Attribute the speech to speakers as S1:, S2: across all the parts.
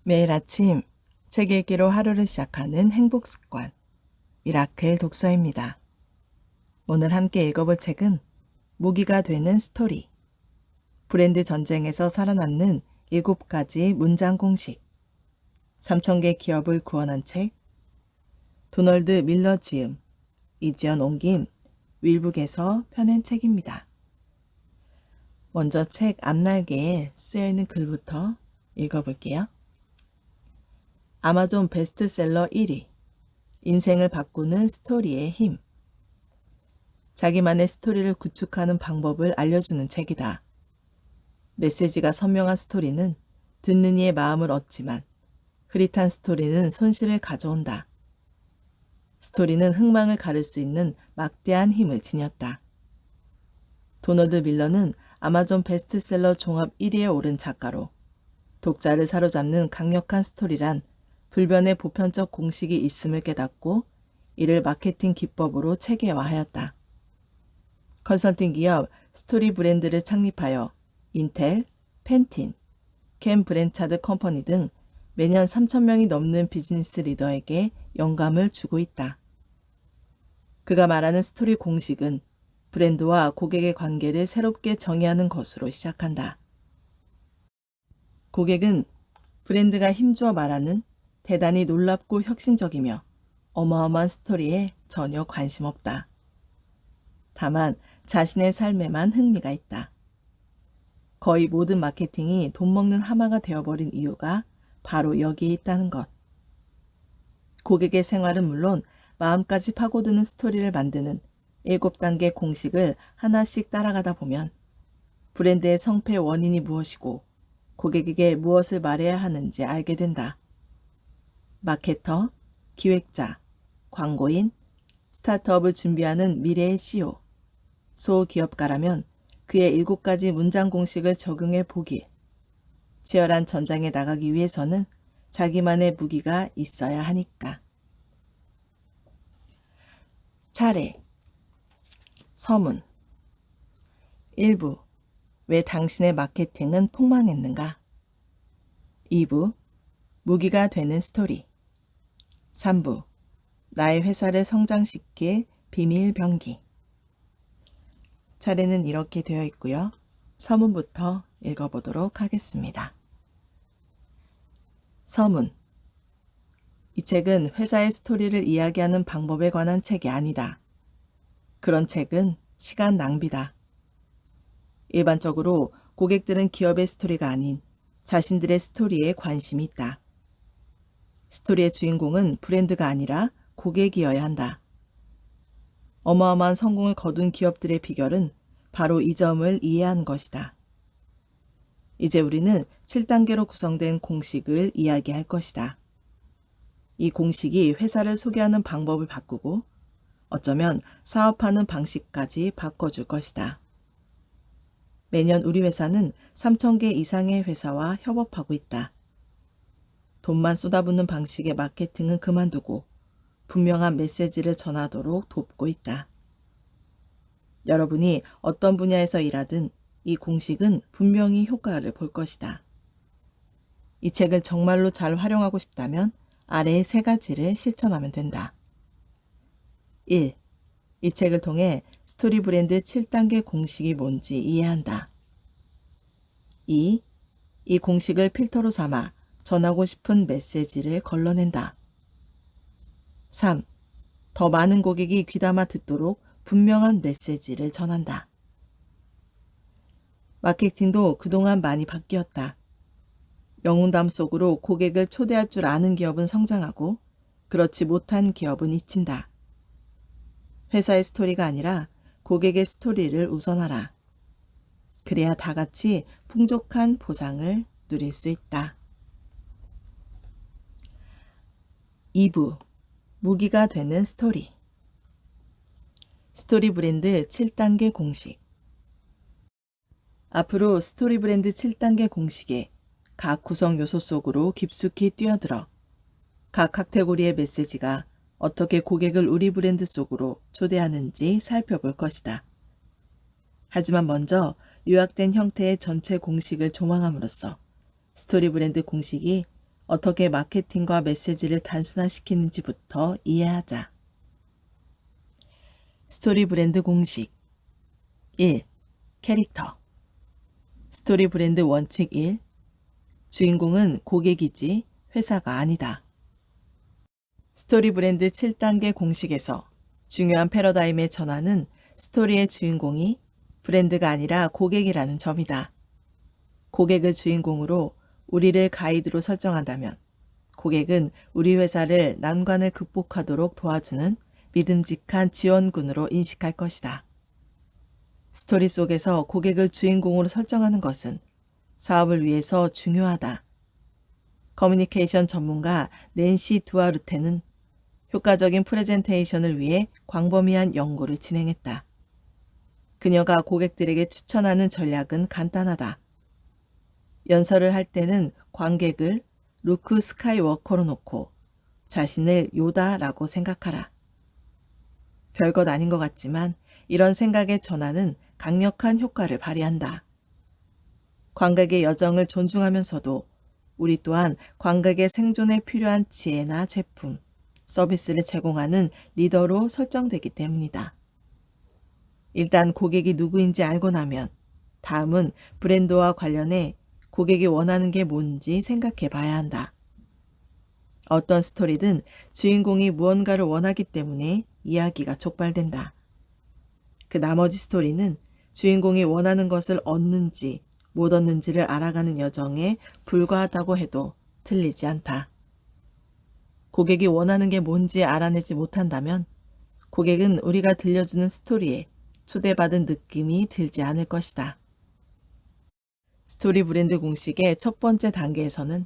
S1: 매일 아침 책 읽기로 하루를 시작하는 행복 습관, 미라클 독서입니다. 오늘 함께 읽어볼 책은 무기가 되는 스토리, 브랜드 전쟁에서 살아남는 7가지 문장 공식, 3,000개 기업을 구원한 책, 도널드 밀러 지음, 이지연 옮김, 윌북에서 펴낸 책입니다. 먼저 책 앞날개에 쓰여있는 글부터 읽어볼게요. 아마존 베스트셀러 1위, 인생을 바꾸는 스토리의 힘. 자기만의 스토리를 구축하는 방법을 알려주는 책이다. 메시지가 선명한 스토리는 듣는 이의 마음을 얻지만 흐릿한 스토리는 손실을 가져온다. 스토리는 흥망을 가를 수 있는 막대한 힘을 지녔다. 도널드 밀러는 아마존 베스트셀러 종합 1위에 오른 작가로 독자를 사로잡는 강력한 스토리란 불변의 보편적 공식이 있음을 깨닫고 이를 마케팅 기법으로 체계화하였다. 컨설팅 기업 스토리 브랜드를 창립하여 인텔, 펜틴, 켄 브랜차드 컴퍼니 등 매년 3,000명이 넘는 비즈니스 리더에게 영감을 주고 있다. 그가 말하는 스토리 공식은 브랜드와 고객의 관계를 새롭게 정의하는 것으로 시작한다. 고객은 브랜드가 힘주어 말하는 대단히 놀랍고 혁신적이며 어마어마한 스토리에 전혀 관심 없다. 다만 자신의 삶에만 흥미가 있다. 거의 모든 마케팅이 돈 먹는 하마가 되어버린 이유가 바로 여기에 있다는 것. 고객의 생활은 물론 마음까지 파고드는 스토리를 만드는 7단계 공식을 하나씩 따라가다 보면 브랜드의 성패 원인이 무엇이고 고객에게 무엇을 말해야 하는지 알게 된다. 마케터, 기획자, 광고인, 스타트업을 준비하는 미래의 CEO, 소기업가라면 그의 7가지 문장 공식을 적용해 보길. 치열한 전장에 나가기 위해서는 자기만의 무기가 있어야 하니까. 차례, 서문. 1부, 왜 당신의 마케팅은 폭망했는가? 2부, 무기가 되는 스토리. 3부, 나의 회사를 성장시킬 비밀 병기. 차례는 이렇게 되어 있고요. 서문부터 읽어보도록 하겠습니다. 서문. 이 책은 회사의 스토리를 이야기하는 방법에 관한 책이 아니다. 그런 책은 시간 낭비다. 일반적으로 고객들은 기업의 스토리가 아닌 자신들의 스토리에 관심이 있다. 스토리의 주인공은 브랜드가 아니라 고객이어야 한다. 어마어마한 성공을 거둔 기업들의 비결은 바로 이 점을 이해한 것이다. 이제 우리는 7단계로 구성된 공식을 이야기할 것이다. 이 공식이 회사를 소개하는 방법을 바꾸고 어쩌면 사업하는 방식까지 바꿔줄 것이다. 매년 우리 회사는 3,000개 이상의 회사와 협업하고 있다. 돈만 쏟아붓는 방식의 마케팅은 그만두고 분명한 메시지를 전하도록 돕고 있다. 여러분이 어떤 분야에서 일하든 이 공식은 분명히 효과를 볼 것이다. 이 책을 정말로 잘 활용하고 싶다면 아래의 3가지를 실천하면 된다. 1. 이 책을 통해 스토리 브랜드 7단계 공식이 뭔지 이해한다. 2. 이 공식을 필터로 삼아 전하고 싶은 메시지를 걸러낸다. 3. 더 많은 고객이 귀담아 듣도록 분명한 메시지를 전한다. 마케팅도 그동안 많이 바뀌었다. 영웅담 속으로 고객을 초대할 줄 아는 기업은 성장하고 그렇지 못한 기업은 잊힌다. 회사의 스토리가 아니라 고객의 스토리를 우선하라. 그래야 다 같이 풍족한 보상을 누릴 수 있다. 2부, 무기가 되는 스토리. 스토리 브랜드 7단계 공식. 앞으로 스토리 브랜드 7단계 공식에 각 구성 요소 속으로 깊숙이 뛰어들어 각 카테고리의 메시지가 어떻게 고객을 우리 브랜드 속으로 초대하는지 살펴볼 것이다. 하지만 먼저 요약된 형태의 전체 공식을 조망함으로써 스토리 브랜드 공식이 어떻게 마케팅과 메시지를 단순화시키는지부터 이해하자. 스토리 브랜드 공식 1. 캐릭터. 스토리 브랜드 원칙 1. 주인공은 고객이지 회사가 아니다. 스토리 브랜드 7단계 공식에서 중요한 패러다임의 전환은 스토리의 주인공이 브랜드가 아니라 고객이라는 점이다. 고객을 주인공으로 우리를 가이드로 설정한다면 고객은 우리 회사를 난관을 극복하도록 도와주는 믿음직한 지원군으로 인식할 것이다. 스토리 속에서 고객을 주인공으로 설정하는 것은 사업을 위해서 중요하다. 커뮤니케이션 전문가 낸시 두아르테는 효과적인 프레젠테이션을 위해 광범위한 연구를 진행했다. 그녀가 고객들에게 추천하는 전략은 간단하다. 연설을 할 때는 관객을 루크 스카이워커로 놓고 자신을 요다라고 생각하라. 별것 아닌 것 같지만 이런 생각의 전환은 강력한 효과를 발휘한다. 관객의 여정을 존중하면서도 우리 또한 관객의 생존에 필요한 지혜나 제품, 서비스를 제공하는 리더로 설정되기 때문이다. 일단 고객이 누구인지 알고 나면 다음은 브랜드와 관련해 고객이 원하는 게 뭔지 생각해 봐야 한다. 어떤 스토리든 주인공이 무언가를 원하기 때문에 이야기가 촉발된다. 그 나머지 스토리는 주인공이 원하는 것을 얻는지 못 얻는지를 알아가는 여정에 불과하다고 해도 틀리지 않다. 고객이 원하는 게 뭔지 알아내지 못한다면 고객은 우리가 들려주는 스토리에 초대받은 느낌이 들지 않을 것이다. 스토리 브랜드 공식의 첫 번째 단계에서는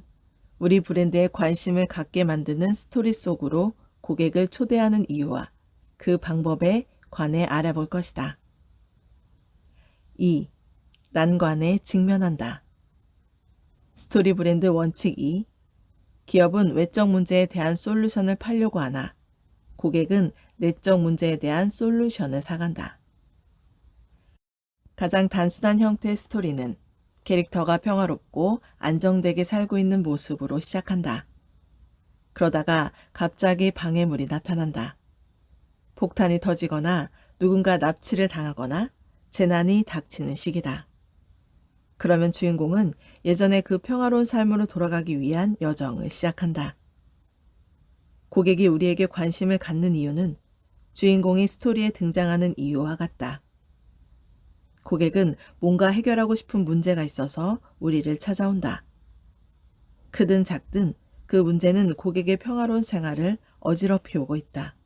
S1: 우리 브랜드에 관심을 갖게 만드는 스토리 속으로 고객을 초대하는 이유와 그 방법에 관해 알아볼 것이다. 2. 난관에 직면한다. 스토리 브랜드 원칙 2. 기업은 외적 문제에 대한 솔루션을 팔려고 하나 고객은 내적 문제에 대한 솔루션을 사간다. 가장 단순한 형태의 스토리는 캐릭터가 평화롭고 안정되게 살고 있는 모습으로 시작한다. 그러다가 갑자기 방해물이 나타난다. 폭탄이 터지거나 누군가 납치를 당하거나 재난이 닥치는 시기다. 그러면 주인공은 예전의 그 평화로운 삶으로 돌아가기 위한 여정을 시작한다. 고객이 우리에게 관심을 갖는 이유는 주인공이 스토리에 등장하는 이유와 같다. 고객은 뭔가 해결하고 싶은 문제가 있어서 우리를 찾아온다. 크든 작든 그 문제는 고객의 평화로운 생활을 어지럽히 오고 있다.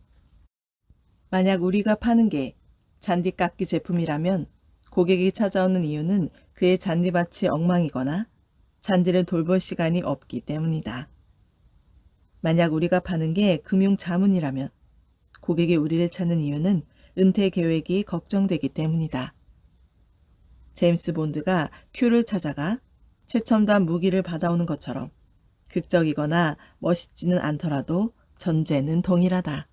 S1: 만약 우리가 파는 게 잔디깎기 제품이라면 고객이 찾아오는 이유는 그의 잔디밭이 엉망이거나 잔디를 돌볼 시간이 없기 때문이다. 만약 우리가 파는 게 금융 자문이라면 고객이 우리를 찾는 이유는 은퇴 계획이 걱정되기 때문이다. 제임스 본드가 큐를 찾아가 최첨단 무기를 받아오는 것처럼 극적이거나 멋있지는 않더라도 전제는 동일하다.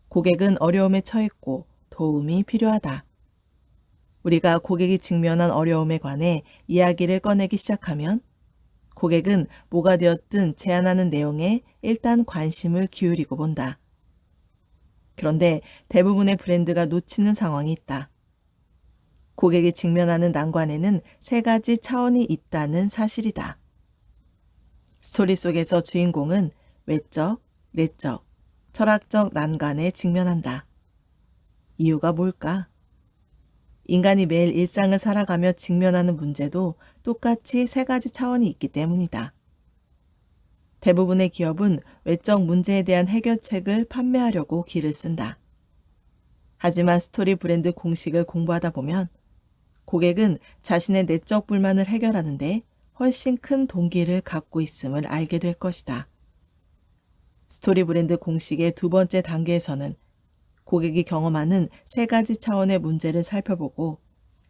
S1: 고객은 어려움에 처했고 도움이 필요하다. 우리가 고객이 직면한 어려움에 관해 이야기를 꺼내기 시작하면 고객은 뭐가 되었든 제안하는 내용에 일단 관심을 기울이고 본다. 그런데 대부분의 브랜드가 놓치는 상황이 있다. 고객이 직면하는 난관에는 3가지 차원이 있다는 사실이다. 스토리 속에서 주인공은 외적, 내적, 철학적 난관에 직면한다. 이유가 뭘까? 인간이 매일 일상을 살아가며 직면하는 문제도 똑같이 3가지 차원이 있기 때문이다. 대부분의 기업은 외적 문제에 대한 해결책을 판매하려고 기를 쓴다. 하지만 스토리 브랜드 공식을 공부하다 보면 고객은 자신의 내적 불만을 해결하는데 훨씬 큰 동기를 갖고 있음을 알게 될 것이다. 스토리 브랜드 공식의 2번째 단계에서는 고객이 경험하는 3가지 차원의 문제를 살펴보고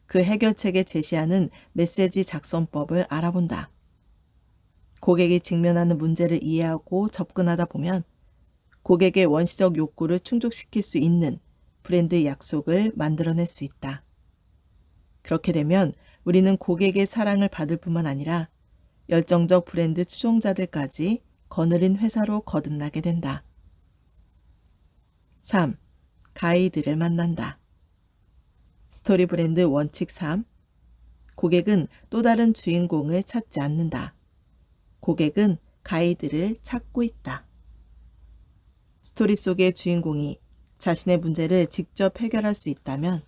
S1: 그 해결책에 제시하는 메시지 작성법을 알아본다. 고객이 직면하는 문제를 이해하고 접근하다 보면 고객의 원시적 욕구를 충족시킬 수 있는 브랜드 약속을 만들어낼 수 있다. 그렇게 되면 우리는 고객의 사랑을 받을 뿐만 아니라 열정적 브랜드 추종자들까지 거느린 회사로 거듭나게 된다. 3. 가이드를 만난다. 스토리 브랜드 원칙 3. 고객은 또 다른 주인공을 찾지 않는다. 고객은 가이드를 찾고 있다. 스토리 속의 주인공이 자신의 문제를 직접 해결할 수 있다면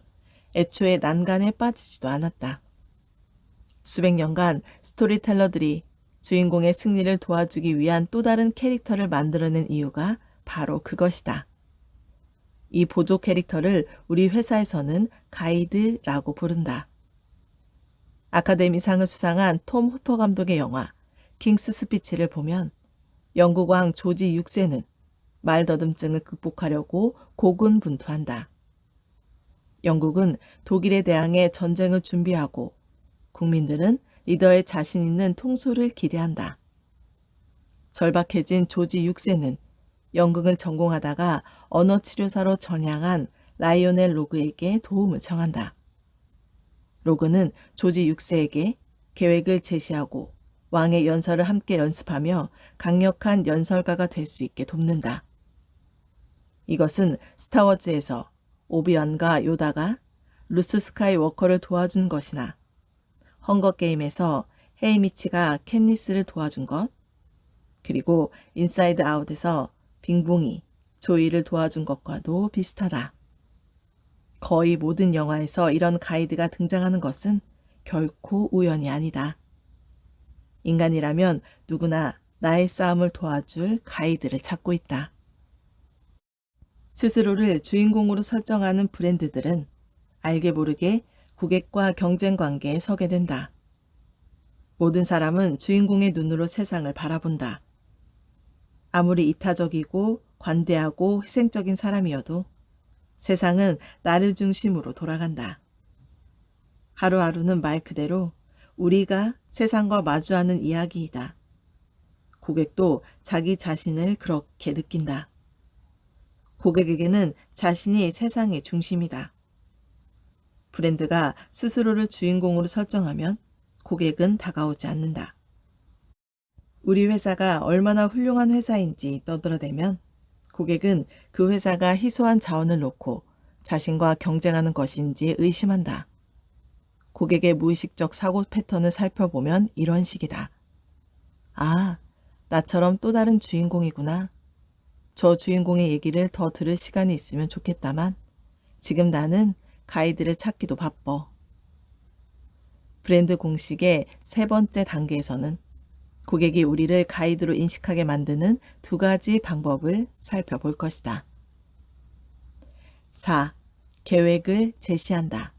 S1: 애초에 난간에 빠지지도 않았다. 수백 년간 스토리텔러들이 주인공의 승리를 도와주기 위한 또 다른 캐릭터를 만들어낸 이유가 바로 그것이다. 이 보조 캐릭터를 우리 회사에서는 가이드라고 부른다. 아카데미상을 수상한 톰 후퍼 감독의 영화 킹스 스피치를 보면 영국 왕 조지 6세는 말더듬증을 극복하려고 고군분투한다. 영국은 독일에 대항해 전쟁을 준비하고 국민들은 리더의 자신 있는 통솔을 기대한다. 절박해진 조지 6세는 연극을 전공하다가 언어치료사로 전향한 라이오넬 로그에게 도움을 청한다. 로그는 조지 6세에게 계획을 제시하고 왕의 연설을 함께 연습하며 강력한 연설가가 될 수 있게 돕는다. 이것은 스타워즈에서 오비완과 요다가 루스 스카이워커를 도와준 것이나 헝거게임에서 헤이미치가 캣니스를 도와준 것, 그리고 인사이드 아웃에서 빙봉이 조이를 도와준 것과도 비슷하다. 거의 모든 영화에서 이런 가이드가 등장하는 것은 결코 우연이 아니다. 인간이라면 누구나 나의 싸움을 도와줄 가이드를 찾고 있다. 스스로를 주인공으로 설정하는 브랜드들은 알게 모르게 고객과 경쟁 관계에 서게 된다. 모든 사람은 주인공의 눈으로 세상을 바라본다. 아무리 이타적이고 관대하고 희생적인 사람이어도 세상은 나를 중심으로 돌아간다. 하루하루는 말 그대로 우리가 세상과 마주하는 이야기이다. 고객도 자기 자신을 그렇게 느낀다. 고객에게는 자신이 세상의 중심이다. 브랜드가 스스로를 주인공으로 설정하면 고객은 다가오지 않는다. 우리 회사가 얼마나 훌륭한 회사인지 떠들어대면 고객은 그 회사가 희소한 자원을 놓고 자신과 경쟁하는 것인지 의심한다. 고객의 무의식적 사고 패턴을 살펴보면 이런 식이다. 아, 나처럼 또 다른 주인공이구나. 저 주인공의 얘기를 더 들을 시간이 있으면 좋겠다만 지금 나는 가이드를 찾기도 바빠. 브랜드 공식의 세 번째 단계에서는 고객이 우리를 가이드로 인식하게 만드는 두 가지 방법을 살펴볼 것이다. 4. 계획을 제시한다.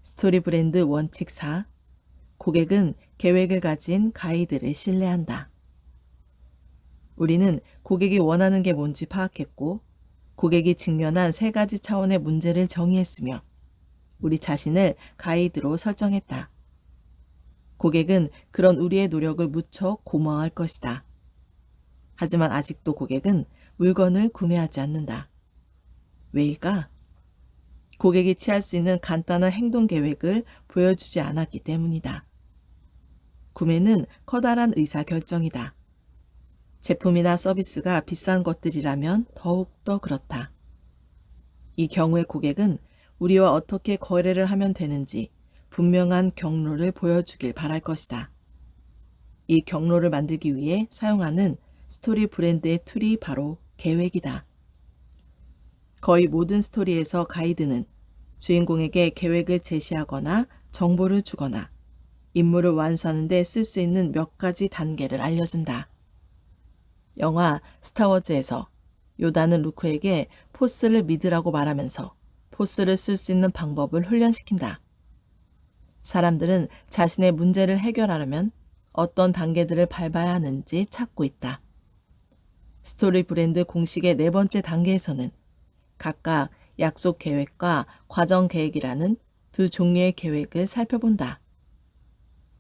S1: 스토리 브랜드 원칙 4. 고객은 계획을 가진 가이드를 신뢰한다. 우리는 고객이 원하는 게 뭔지 파악했고 고객이 직면한 세 가지 차원의 문제를 정의했으며 우리 자신을 가이드로 설정했다. 고객은 그런 우리의 노력을 무척 고마워할 것이다. 하지만 아직도 고객은 물건을 구매하지 않는다. 왜일까? 고객이 취할 수 있는 간단한 행동 계획을 보여주지 않았기 때문이다. 구매는 커다란 의사결정이다. 제품이나 서비스가 비싼 것들이라면 더욱더 그렇다. 이 경우에 고객은 우리와 어떻게 거래를 하면 되는지 분명한 경로를 보여주길 바랄 것이다. 이 경로를 만들기 위해 사용하는 스토리 브랜드의 툴이 바로 계획이다. 거의 모든 스토리에서 가이드는 주인공에게 계획을 제시하거나 정보를 주거나 임무를 완수하는 데 쓸 수 있는 몇 가지 단계를 알려준다. 영화 스타워즈에서 요다는 루크에게 포스를 믿으라고 말하면서 포스를 쓸 수 있는 방법을 훈련시킨다. 사람들은 자신의 문제를 해결하려면 어떤 단계들을 밟아야 하는지 찾고 있다. 스토리 브랜드 공식의 네 번째 단계에서는 각각 약속 계획과 과정 계획이라는 두 종류의 계획을 살펴본다.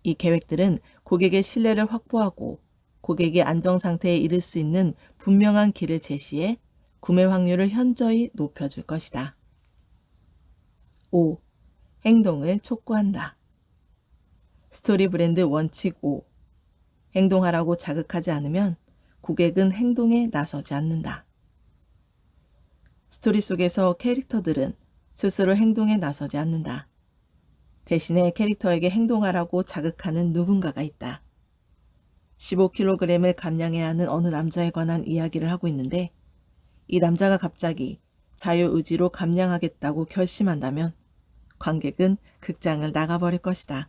S1: 이 계획들은 고객의 신뢰를 확보하고 고객이 안정 상태에 이를 수 있는 분명한 길을 제시해 구매 확률을 현저히 높여줄 것이다. 5. 행동을 촉구한다. 스토리 브랜드 원칙 5. 행동하라고 자극하지 않으면 고객은 행동에 나서지 않는다. 스토리 속에서 캐릭터들은 스스로 행동에 나서지 않는다. 대신에 캐릭터에게 행동하라고 자극하는 누군가가 있다. 15kg을 감량해야 하는 어느 남자에 관한 이야기를 하고 있는데 이 남자가 갑자기 자유의지로 감량하겠다고 결심한다면 관객은 극장을 나가버릴 것이다.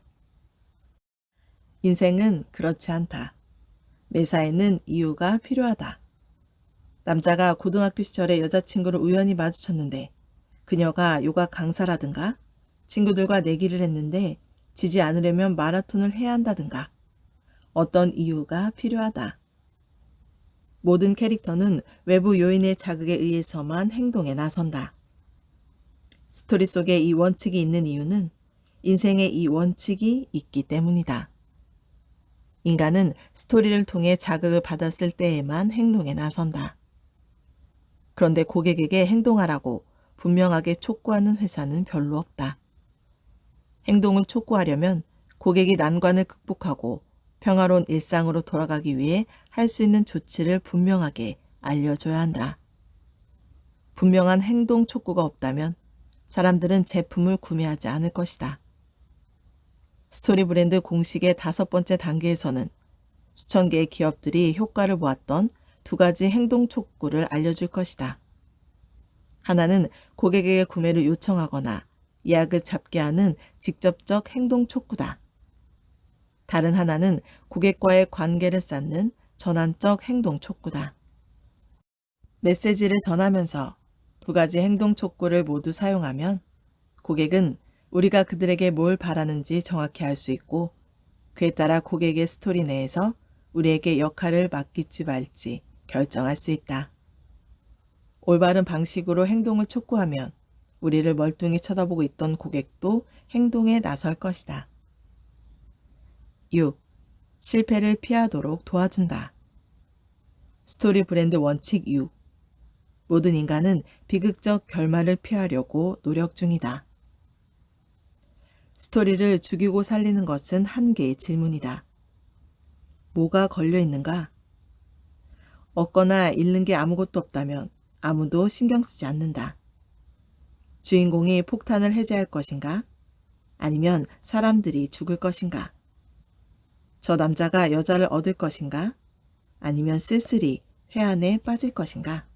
S1: 인생은 그렇지 않다. 매사에는 이유가 필요하다. 남자가 고등학교 시절에 여자친구를 우연히 마주쳤는데 그녀가 요가 강사라든가 친구들과 내기를 했는데 지지 않으려면 마라톤을 해야 한다든가 어떤 이유가 필요하다. 모든 캐릭터는 외부 요인의 자극에 의해서만 행동에 나선다. 스토리 속에 이 원칙이 있는 이유는 인생에 이 원칙이 있기 때문이다. 인간은 스토리를 통해 자극을 받았을 때에만 행동에 나선다. 그런데 고객에게 행동하라고 분명하게 촉구하는 회사는 별로 없다. 행동을 촉구하려면 고객이 난관을 극복하고 평화로운 일상으로 돌아가기 위해 할 수 있는 조치를 분명하게 알려줘야 한다. 분명한 행동 촉구가 없다면 사람들은 제품을 구매하지 않을 것이다. 스토리 브랜드 공식의 5번째 단계에서는 수천 개의 기업들이 효과를 보았던 2가지 행동 촉구를 알려줄 것이다. 하나는 고객에게 구매를 요청하거나 예약을 잡게 하는 직접적 행동 촉구다. 다른 하나는 고객과의 관계를 쌓는 전환적 행동 촉구다. 메시지를 전하면서 2가지 행동 촉구를 모두 사용하면 고객은 우리가 그들에게 뭘 바라는지 정확히 알 수 있고 그에 따라 고객의 스토리 내에서 우리에게 역할을 맡길지 말지 결정할 수 있다. 올바른 방식으로 행동을 촉구하면 우리를 멀뚱히 쳐다보고 있던 고객도 행동에 나설 것이다. 6. 실패를 피하도록 도와준다. 스토리 브랜드 원칙 6. 모든 인간은 비극적 결말을 피하려고 노력 중이다. 스토리를 죽이고 살리는 것은 한 개의 질문이다. 뭐가 걸려 있는가? 얻거나 잃는 게 아무것도 없다면 아무도 신경 쓰지 않는다. 주인공이 폭탄을 해제할 것인가? 아니면 사람들이 죽을 것인가? 저 남자가 여자를 얻을 것인가? 아니면 쓸쓸히 회한에 빠질 것인가?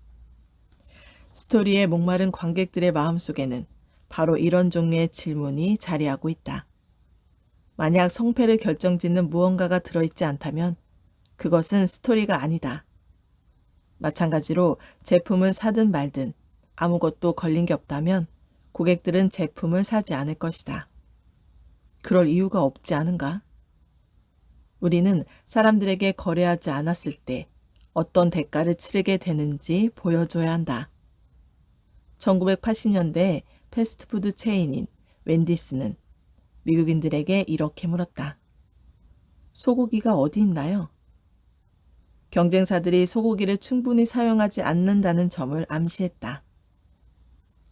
S1: 스토리에 목마른 관객들의 마음속에는 바로 이런 종류의 질문이 자리하고 있다. 만약 성패를 결정짓는 무언가가 들어있지 않다면 그것은 스토리가 아니다. 마찬가지로 제품을 사든 말든 아무것도 걸린 게 없다면 고객들은 제품을 사지 않을 것이다. 그럴 이유가 없지 않은가? 우리는 사람들에게 거래하지 않았을 때 어떤 대가를 치르게 되는지 보여줘야 한다. 1980년대 패스트푸드 체인인 웬디스는 미국인들에게 이렇게 물었다. 소고기가 어디 있나요? 경쟁사들이 소고기를 충분히 사용하지 않는다는 점을 암시했다.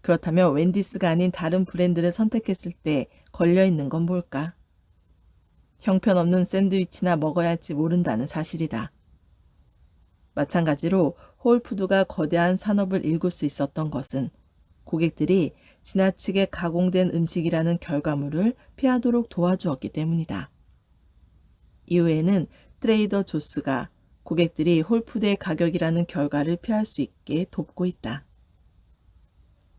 S1: 그렇다면 웬디스가 아닌 다른 브랜드를 선택했을 때 걸려있는 건 뭘까? 형편없는 샌드위치나 먹어야 할지 모른다는 사실이다. 마찬가지로 홀푸드가 거대한 산업을 일굴 수 있었던 것은 고객들이 지나치게 가공된 음식이라는 결과물을 피하도록 도와주었기 때문이다. 이후에는 트레이더 조스가 고객들이 홀푸드의 가격이라는 결과를 피할 수 있게 돕고 있다.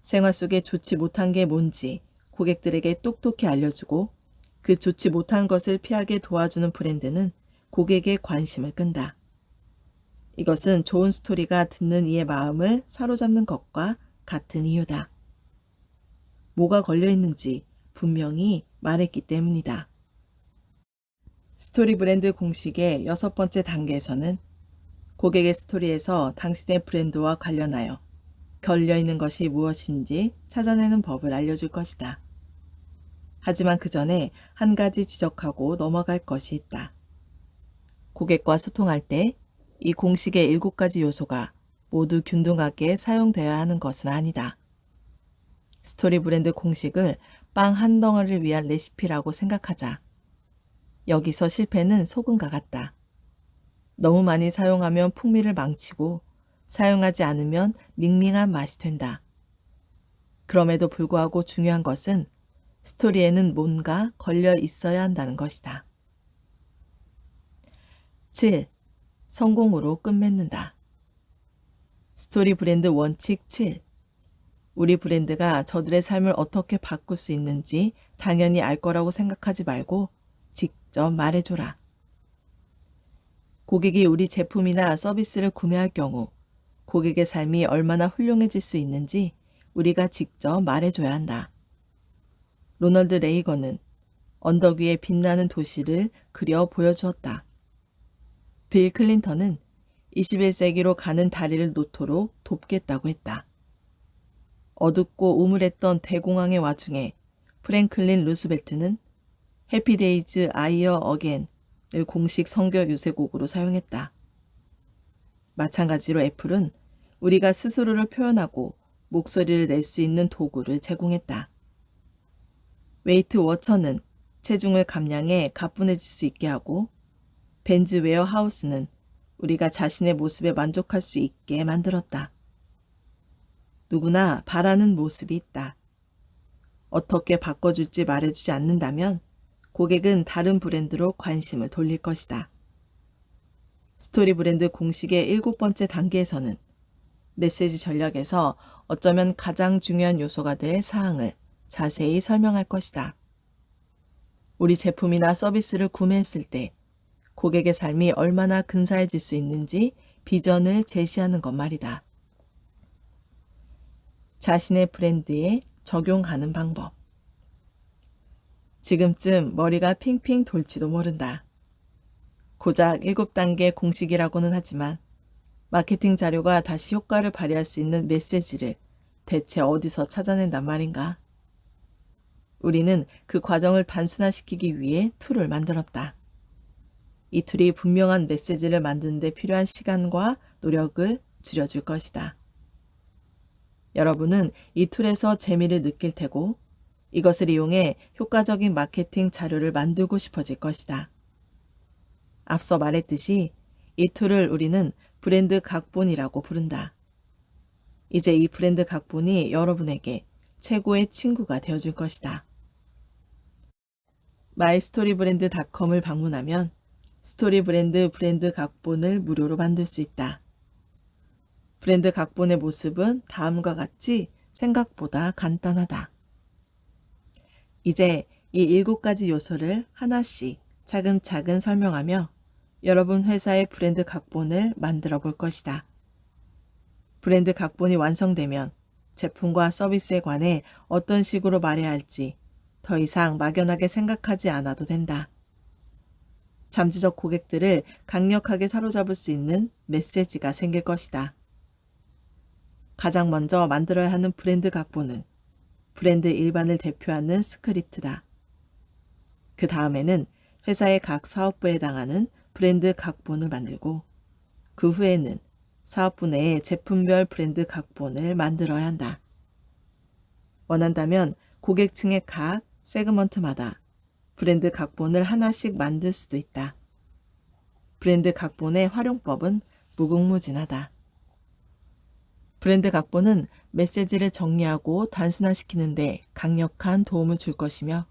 S1: 생활 속에 좋지 못한 게 뭔지 고객들에게 똑똑히 알려주고 그 좋지 못한 것을 피하게 도와주는 브랜드는 고객의 관심을 끈다. 이것은 좋은 스토리가 듣는 이의 마음을 사로잡는 것과 같은 이유다. 뭐가 걸려있는지 분명히 말했기 때문이다. 스토리 브랜드 공식의 6번째 단계에서는 고객의 스토리에서 당신의 브랜드와 관련하여 걸려있는 것이 무엇인지 찾아내는 법을 알려줄 것이다. 하지만 그 전에 한 가지 지적하고 넘어갈 것이 있다. 고객과 소통할 때 이 공식의 7가지 요소가 모두 균등하게 사용되어야 하는 것은 아니다. 스토리 브랜드 공식을 빵 한 덩어리를 위한 레시피라고 생각하자. 여기서 실패는 소금과 같다. 너무 많이 사용하면 풍미를 망치고 사용하지 않으면 밍밍한 맛이 된다. 그럼에도 불구하고 중요한 것은 스토리에는 뭔가 걸려 있어야 한다는 것이다. 7. 성공으로 끝맺는다. 스토리 브랜드 원칙 7. 우리 브랜드가 저들의 삶을 어떻게 바꿀 수 있는지 당연히 알 거라고 생각하지 말고 직접 말해줘라. 고객이 우리 제품이나 서비스를 구매할 경우 고객의 삶이 얼마나 훌륭해질 수 있는지 우리가 직접 말해줘야 한다. 로널드 레이건은 언덕 위에 빛나는 도시를 그려 보여주었다. 빌 클린턴은 21세기로 가는 다리를 놓도록 돕겠다고 했다. 어둡고 우물했던 대공황의 와중에 프랭클린 루스벨트는 해피데이즈 아이어 어겐을 공식 선교 유세곡으로 사용했다. 마찬가지로 애플은 우리가 스스로를 표현하고 목소리를 낼 수 있는 도구를 제공했다. 웨이트 워처는 체중을 감량해 가뿐해질 수 있게 하고 벤즈 웨어하우스는 우리가 자신의 모습에 만족할 수 있게 만들었다. 누구나 바라는 모습이 있다. 어떻게 바꿔줄지 말해주지 않는다면 고객은 다른 브랜드로 관심을 돌릴 것이다. 스토리 브랜드 공식의 7번째 단계에서는 메시지 전략에서 어쩌면 가장 중요한 요소가 될 사항을 자세히 설명할 것이다. 우리 제품이나 서비스를 구매했을 때 고객의 삶이 얼마나 근사해질 수 있는지 비전을 제시하는 것 말이다. 자신의 브랜드에 적용하는 방법. 지금쯤 머리가 핑핑 돌지도 모른다. 고작 7단계 공식이라고는 하지만 마케팅 자료가 다시 효과를 발휘할 수 있는 메시지를 대체 어디서 찾아낸단 말인가? 우리는 그 과정을 단순화시키기 위해 툴을 만들었다. 이 툴이 분명한 메시지를 만드는 데 필요한 시간과 노력을 줄여줄 것이다. 여러분은 이 툴에서 재미를 느낄 테고 이것을 이용해 효과적인 마케팅 자료를 만들고 싶어질 것이다. 앞서 말했듯이 이 툴을 우리는 브랜드 각본이라고 부른다. 이제 이 브랜드 각본이 여러분에게 최고의 친구가 되어줄 것이다. 마이스토리브랜드닷컴을 방문하면 스토리 브랜드 각본을 무료로 만들 수 있다. 브랜드 각본의 모습은 다음과 같이 생각보다 간단하다. 이제 이 7가지 요소를 하나씩 차근차근 설명하며 여러분 회사의 브랜드 각본을 만들어 볼 것이다. 브랜드 각본이 완성되면 제품과 서비스에 관해 어떤 식으로 말해야 할지 더 이상 막연하게 생각하지 않아도 된다. 잠재적 고객들을 강력하게 사로잡을 수 있는 메시지가 생길 것이다. 가장 먼저 만들어야 하는 브랜드 각본은 브랜드 일반을 대표하는 스크립트다. 그 다음에는 회사의 각 사업부에 해당하는 브랜드 각본을 만들고 그 후에는 사업부 내에 제품별 브랜드 각본을 만들어야 한다. 원한다면 고객층의 각 세그먼트마다 브랜드 각본을 하나씩 만들 수도 있다. 브랜드 각본의 활용법은 무궁무진하다. 브랜드 각본은 메시지를 정리하고 단순화시키는 데 강력한 도움을 줄 것이며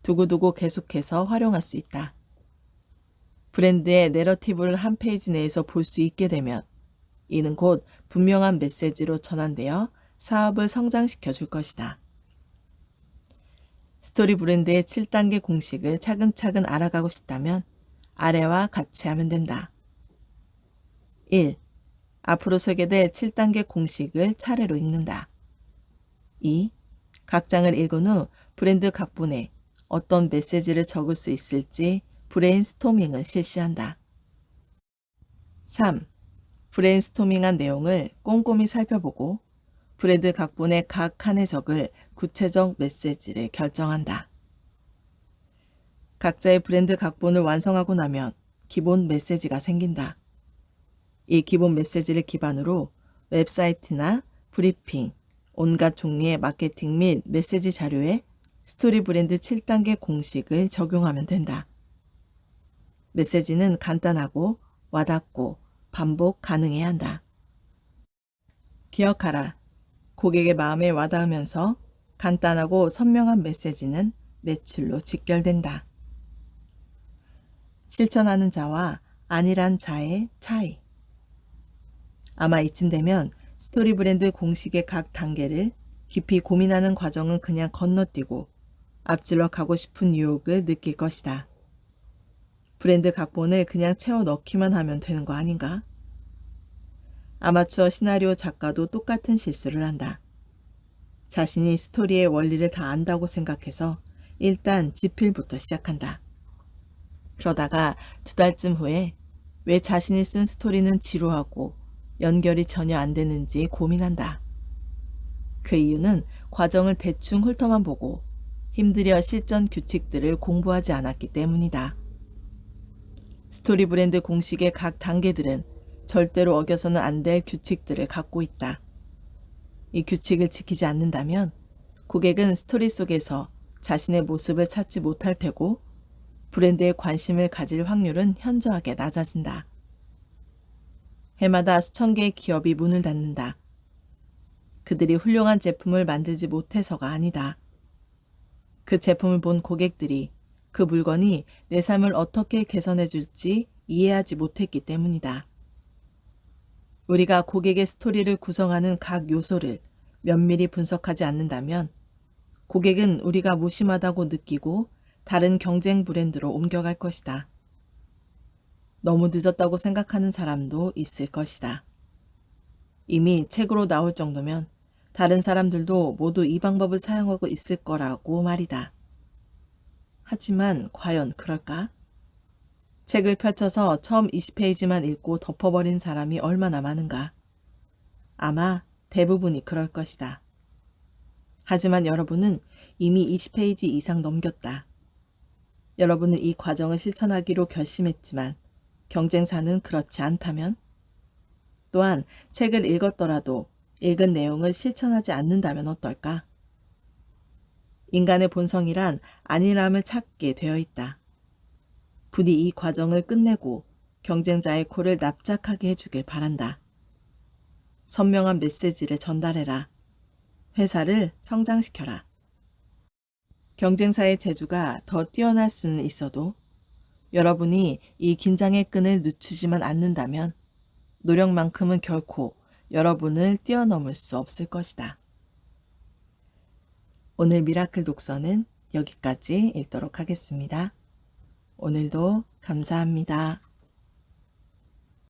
S1: 두고두고 계속해서 활용할 수 있다. 브랜드의 내러티브를 한 페이지 내에서 볼 수 있게 되면 이는 곧 분명한 메시지로 전환되어 사업을 성장시켜 줄 것이다. 스토리 브랜드의 7단계 공식을 차근차근 알아가고 싶다면 아래와 같이 하면 된다. 1. 앞으로 소개될 7단계 공식을 차례로 읽는다. 2. 각 장을 읽은 후 브랜드 각본에 어떤 메시지를 적을 수 있을지 브레인스토밍을 실시한다. 3. 브레인스토밍한 내용을 꼼꼼히 살펴보고 브랜드 각본의 각 칸에 적을 구체적 메시지를 결정한다. 각자의 브랜드 각본을 완성하고 나면 기본 메시지가 생긴다. 이 기본 메시지를 기반으로 웹사이트나 브리핑, 온갖 종류의 마케팅 및 메시지 자료에 스토리 브랜드 7단계 공식을 적용하면 된다. 메시지는 간단하고 와닿고 반복 가능해야 한다. 기억하라. 고객의 마음에 와닿으면서 간단하고 선명한 메시지는 매출로 직결된다. 실천하는 자와 아니란 자의 차이. 아마 이쯤 되면 스토리 브랜드 공식의 각 단계를 깊이 고민하는 과정은 그냥 건너뛰고 앞질러 가고 싶은 유혹을 느낄 것이다. 브랜드 각본을 그냥 채워 넣기만 하면 되는 거 아닌가? 아마추어 시나리오 작가도 똑같은 실수를 한다. 자신이 스토리의 원리를 다 안다고 생각해서 일단 집필부터 시작한다. 그러다가 2달쯤 후에 왜 자신이 쓴 스토리는 지루하고 연결이 전혀 안 되는지 고민한다. 그 이유는 과정을 대충 훑어만 보고 힘들여 실전 규칙들을 공부하지 않았기 때문이다. 스토리 브랜드 공식의 각 단계들은 절대로 어겨서는 안 될 규칙들을 갖고 있다. 이 규칙을 지키지 않는다면 고객은 스토리 속에서 자신의 모습을 찾지 못할 테고 브랜드에 관심을 가질 확률은 현저하게 낮아진다. 해마다 수천 개의 기업이 문을 닫는다. 그들이 훌륭한 제품을 만들지 못해서가 아니다. 그 제품을 본 고객들이 그 물건이 내 삶을 어떻게 개선해 줄지 이해하지 못했기 때문이다. 우리가 고객의 스토리를 구성하는 각 요소를 면밀히 분석하지 않는다면 고객은 우리가 무심하다고 느끼고 다른 경쟁 브랜드로 옮겨갈 것이다. 너무 늦었다고 생각하는 사람도 있을 것이다. 이미 책으로 나올 정도면 다른 사람들도 모두 이 방법을 사용하고 있을 거라고 말이다. 하지만 과연 그럴까? 책을 펼쳐서 처음 20페이지만 읽고 덮어버린 사람이 얼마나 많은가? 아마 대부분이 그럴 것이다. 하지만 여러분은 이미 20페이지 이상 넘겼다. 여러분은 이 과정을 실천하기로 결심했지만 경쟁사는 그렇지 않다면? 또한 책을 읽었더라도 읽은 내용을 실천하지 않는다면 어떨까? 인간의 본성이란 안일함을 찾게 되어 있다. 부디 이 과정을 끝내고 경쟁자의 코를 납작하게 해주길 바란다. 선명한 메시지를 전달해라. 회사를 성장시켜라. 경쟁사의 재주가 더 뛰어날 수는 있어도 여러분이 이 긴장의 끈을 늦추지만 않는다면 노력만큼은 결코 여러분을 뛰어넘을 수 없을 것이다. 오늘 미라클 독서는 여기까지 읽도록 하겠습니다. 오늘도 감사합니다.